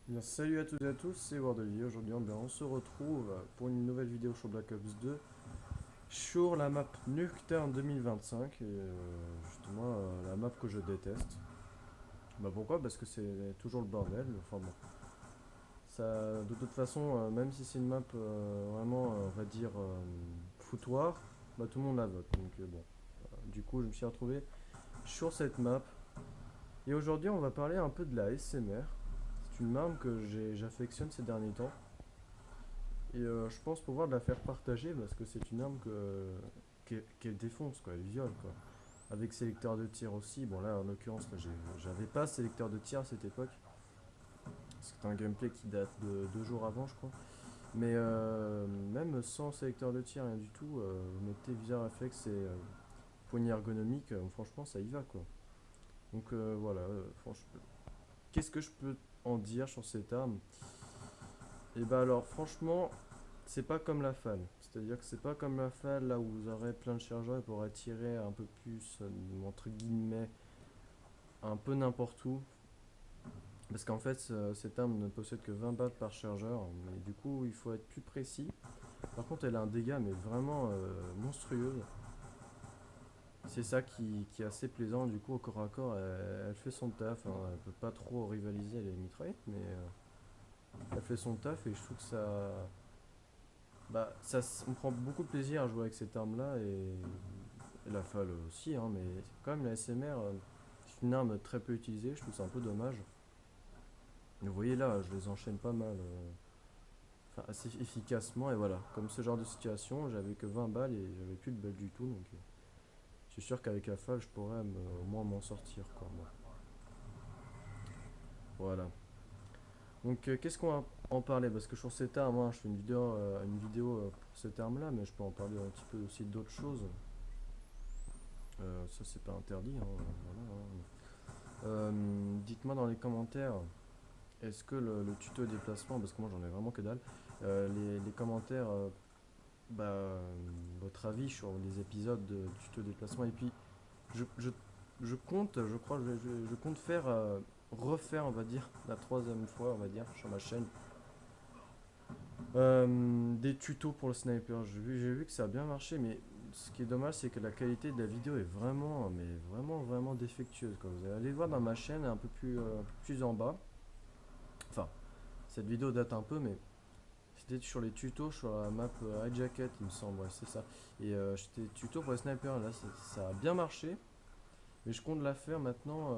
Bien, salut à toutes et à tous, c'est Wardely. Aujourd'hui, on se retrouve pour une nouvelle vidéo sur Black Ops 2 sur la map Nuketown 2025 et justement la map que je déteste. Bah pourquoi? Parce que c'est toujours le bordel. Enfin bon, ça, de toute façon, même si c'est une map vraiment, on va dire foutoir, bah tout le monde la vote. Donc bon, du coup, je me suis retrouvé sur cette map. Et aujourd'hui, on va parler un peu de la SMR. C'est une map que j'affectionne ces derniers temps. Et je pense pouvoir la faire partager parce que c'est une arme qu'elle défonce, quoi, elle viole, quoi. Avec sélecteur de tir aussi. Bon, là, en l'occurrence, là, j'avais pas sélecteur de tir à cette époque. C'est un gameplay qui date de 2 jours avant, je crois. Mais même sans sélecteur de tir, rien du tout, vous mettez viseur réflexe et poignée ergonomique, franchement, ça y va, quoi. Donc voilà, franchement, qu'est-ce que je peux en dire sur cette arme? Et bah alors, franchement, c'est pas comme la FAL. C'est-à-dire que c'est pas comme la FAL là où vous aurez plein de chargeurs et pourrez tirer un peu plus, entre guillemets, un peu n'importe où. Parce qu'en fait, cette arme ne possède que 20 balles par chargeur. Mais du coup, il faut être plus précis. Par contre, elle a un dégât, mais vraiment monstrueux. C'est ça qui est assez plaisant. Du coup, au corps à corps, elle fait son taf, hein. Elle peut pas trop rivaliser les mitraillettes, mais elle fait son taf et je trouve que ça. Bah, on prend beaucoup de plaisir à jouer avec cette arme-là et la FAL aussi, hein, mais quand même la SMR, c'est une arme très peu utilisée, je trouve ça un peu dommage. Vous voyez là, je les enchaîne pas mal, enfin assez efficacement, et voilà. Comme ce genre de situation, j'avais que 20 balles et j'avais plus de balles du tout, donc je suis sûr qu'avec la FAL, je pourrais au moins m'en sortir, quoi, moi. Voilà. Donc qu'est-ce qu'on va en parler? Parce que sur cette arme, hein, je fais une vidéo pour cette arme-là, mais je peux en parler un petit peu aussi d'autres choses. Ça, c'est pas interdit, hein, voilà, hein. Dites-moi dans les commentaires, est-ce que le tuto déplacement, parce que moi j'en ai vraiment que dalle, les commentaires, votre avis sur les épisodes de tuto déplacement, et puis je, je, je compte, je crois, je compte faire, refaire, on va dire, la troisième fois, on va dire, sur ma chaîne, des tutos pour le sniper. J'ai vu que ça a bien marché, mais ce qui est dommage, c'est que la qualité de la vidéo est vraiment, mais vraiment, vraiment défectueuse, quoi. Vous allez aller voir dans ma chaîne un peu plus en bas. Enfin, cette vidéo date un peu, mais c'était sur les tutos sur la map Hijacket, il me semble, ouais, c'est ça. Et j'étais tuto pour les snipers, là, ça a bien marché, mais je compte la faire maintenant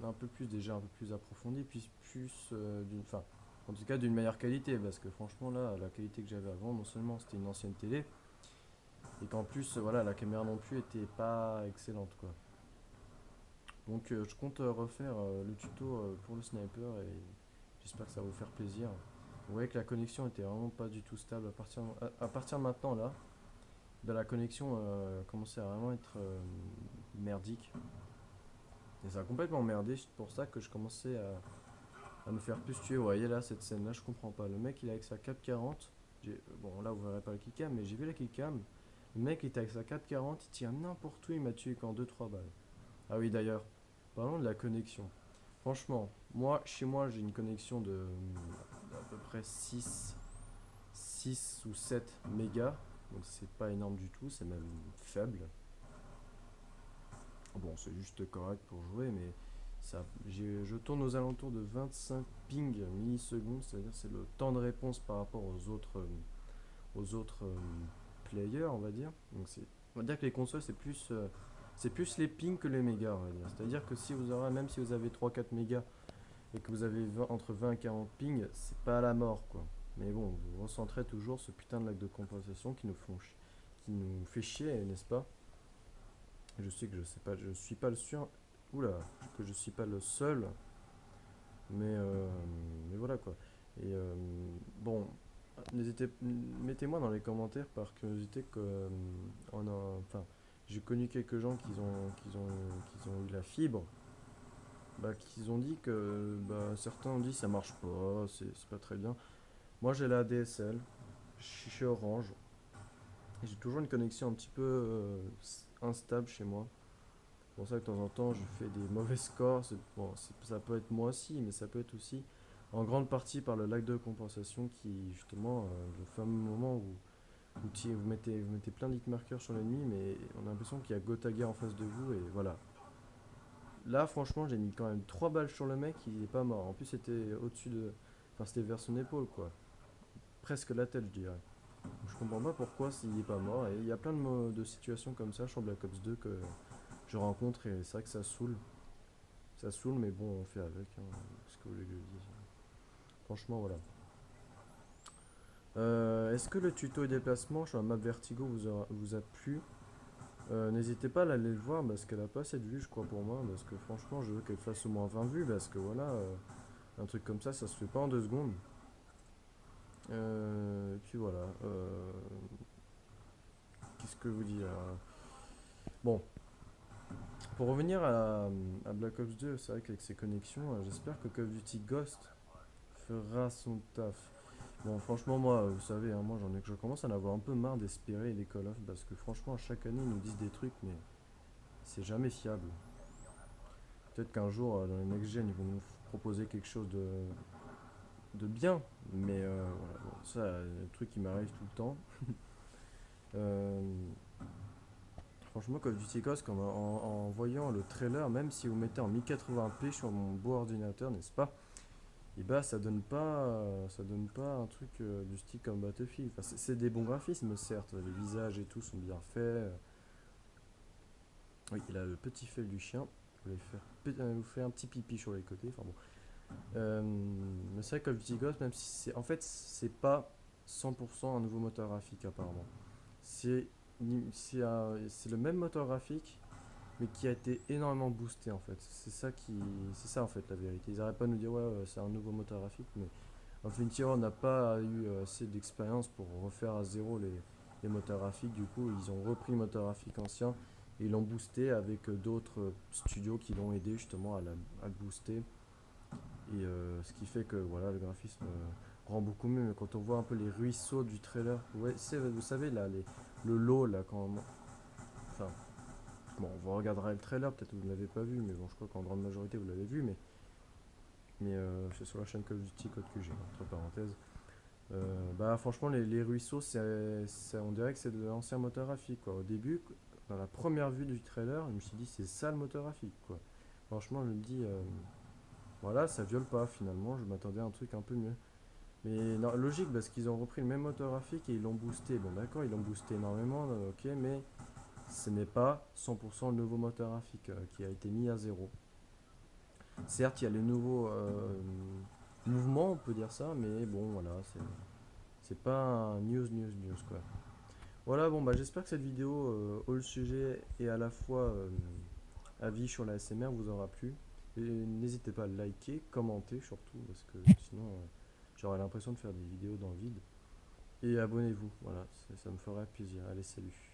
un peu plus, déjà un peu plus approfondie, puis plus enfin, en tout cas d'une meilleure qualité, parce que franchement, là, la qualité que j'avais avant, non seulement c'était une ancienne télé, et qu'en plus, voilà, la caméra non plus était pas excellente, quoi. Donc je compte refaire le tuto pour le sniper et j'espère que ça va vous faire plaisir. Vous voyez que la connexion était vraiment pas du tout stable à partir de maintenant là. La connexion commençait à vraiment être merdique. Et ça a complètement merdé, c'est pour ça que je commençais à me faire plus tuer. Vous voyez là, cette scène là, je comprends pas. Le mec il est avec sa 440. Bon là vous verrez pas la killcam, mais j'ai vu la killcam. Le mec il était avec sa 440, il tire n'importe où, il m'a tué qu'en 2-3 balles. Ah oui d'ailleurs, parlons de la connexion. Franchement, moi, chez moi, j'ai une connexion d'à peu près 6 ou 7 mégas. Donc c'est pas énorme du tout, c'est même faible. Bon, c'est juste correct pour jouer, mais je tourne aux alentours de 25 ping millisecondes, c'est-à-dire c'est le temps de réponse par rapport aux autres players, on va dire. On va dire que les consoles, c'est plus les pings que les mégas, on va dire. C'est-à-dire que même si vous avez 3-4 mégas et que vous avez entre 20 et 40 ping, c'est pas à la mort, quoi. Mais bon, vous recentrez toujours ce putain de lag de compensation qui nous fait chier, n'est-ce pas? Je sais que je suis pas le sûr. Oula, que je suis pas le seul, mais voilà quoi. Et bon, mettez-moi dans les commentaires par curiosité que enfin, j'ai connu quelques gens qui ont eu la fibre, bah, qu'ils ont dit que bah, certains ont dit ça marche pas, c'est pas très bien. Moi j'ai la DSL, je suis chez Orange, et j'ai toujours une connexion un petit peu instable chez moi. C'est pour ça que de temps en temps je fais des mauvais scores. Bon, ça peut être moi aussi, mais ça peut être aussi en grande partie par le lac de compensation qui, justement, le fameux moment où vous mettez plein de marqueurs sur l'ennemi, mais on a l'impression qu'il y a Gotaga en face de vous, et voilà. Là, franchement, j'ai mis quand même 3 balles sur le mec, il est pas mort. En plus, c'était au-dessus de. Enfin, c'était vers son épaule, quoi. Presque la tête, je dirais. Je comprends pas pourquoi s'il est pas mort. Et il y a plein de situations comme ça sur Black Ops 2 que je rencontre, et c'est vrai que ça saoule. Ça saoule, mais bon, on fait avec, hein. Ce que vous voulez que je dise. Franchement, voilà. Est-ce que le tuto et déplacement sur la map Vertigo vous a plu? N'hésitez pas à aller le voir parce qu'elle a pas assez de vues, je crois, pour moi. Parce que franchement, je veux qu'elle fasse au moins 20 vues. Parce que voilà, un truc comme ça se fait pas en 2 secondes. Et puis voilà. Qu'est-ce que vous dire? Bon, pour revenir à Black Ops 2, c'est vrai qu'avec ses connexions, j'espère que Call of Duty Ghost fera son taf. Bon, franchement, moi, vous savez, hein, moi, je commence à en avoir un peu marre d'espérer les Call of parce que franchement, chaque année, ils nous disent des trucs, mais c'est jamais fiable. Peut-être qu'un jour, dans les next gen, ils vont nous proposer quelque chose de bien, mais voilà, bon, ça, le truc qui m'arrive tout le temps. Euh, Franchement, Call of Duty Ghost, en voyant le trailer, même si vous mettez en 1080p sur mon beau ordinateur, n'est-ce pas? Et bah, ça donne pas un truc du style comme Battlefield. Enfin, c'est des bons graphismes, certes, les visages et tout sont bien faits. Oui, il a le petit fil du chien. Vous fait un petit pipi sur les côtés. Enfin bon. Mais c'est vrai que Call of Duty Ghost, même si c'est. En fait, c'est pas 100% un nouveau moteur graphique, apparemment. C'est c'est le même moteur graphique, mais qui a été énormément boosté, en fait. C'est ça, en fait, la vérité. Ils n'arrêtent pas de nous dire, ouais, c'est un nouveau moteur graphique, mais Infinity Ward n'a pas eu assez d'expérience pour refaire à zéro les moteurs graphiques. Du coup, ils ont repris le moteur graphique ancien et ils l'ont boosté avec d'autres studios qui l'ont aidé justement à le booster. Et ce qui fait que voilà, le graphisme rend beaucoup mieux. Mais quand on voit un peu les ruisseaux du trailer, ouais, vous savez, là, le lot, là, quand. Enfin, bon, on regardera le trailer, peut-être que vous ne l'avez pas vu, mais bon, je crois qu'en grande majorité vous l'avez vu, mais c'est sur la chaîne Call of Duty Code QG, entre parenthèses. Bah franchement les ruisseaux on dirait que c'est de l'ancien moteur graphique quoi. Au début, dans la première vue du trailer, je me suis dit c'est ça le moteur graphique quoi. Franchement je me dis voilà ça viole pas finalement, je m'attendais à un truc un peu mieux. Mais non, logique parce qu'ils ont repris le même moteur graphique et ils l'ont boosté. Bon d'accord ils l'ont boosté énormément, ok mais ce n'est pas 100% le nouveau moteur graphique qui a été mis à zéro. Certes il y a les nouveaux mouvements on peut dire ça mais bon voilà c'est pas un news quoi. Voilà, bon bah j'espère que cette vidéo au sujet et à la fois avis sur la SMR vous aura plu. Et n'hésitez pas à liker, commenter surtout, parce que sinon j'aurai l'impression de faire des vidéos dans le vide. Et abonnez-vous, voilà, ça me ferait plaisir. Allez, salut.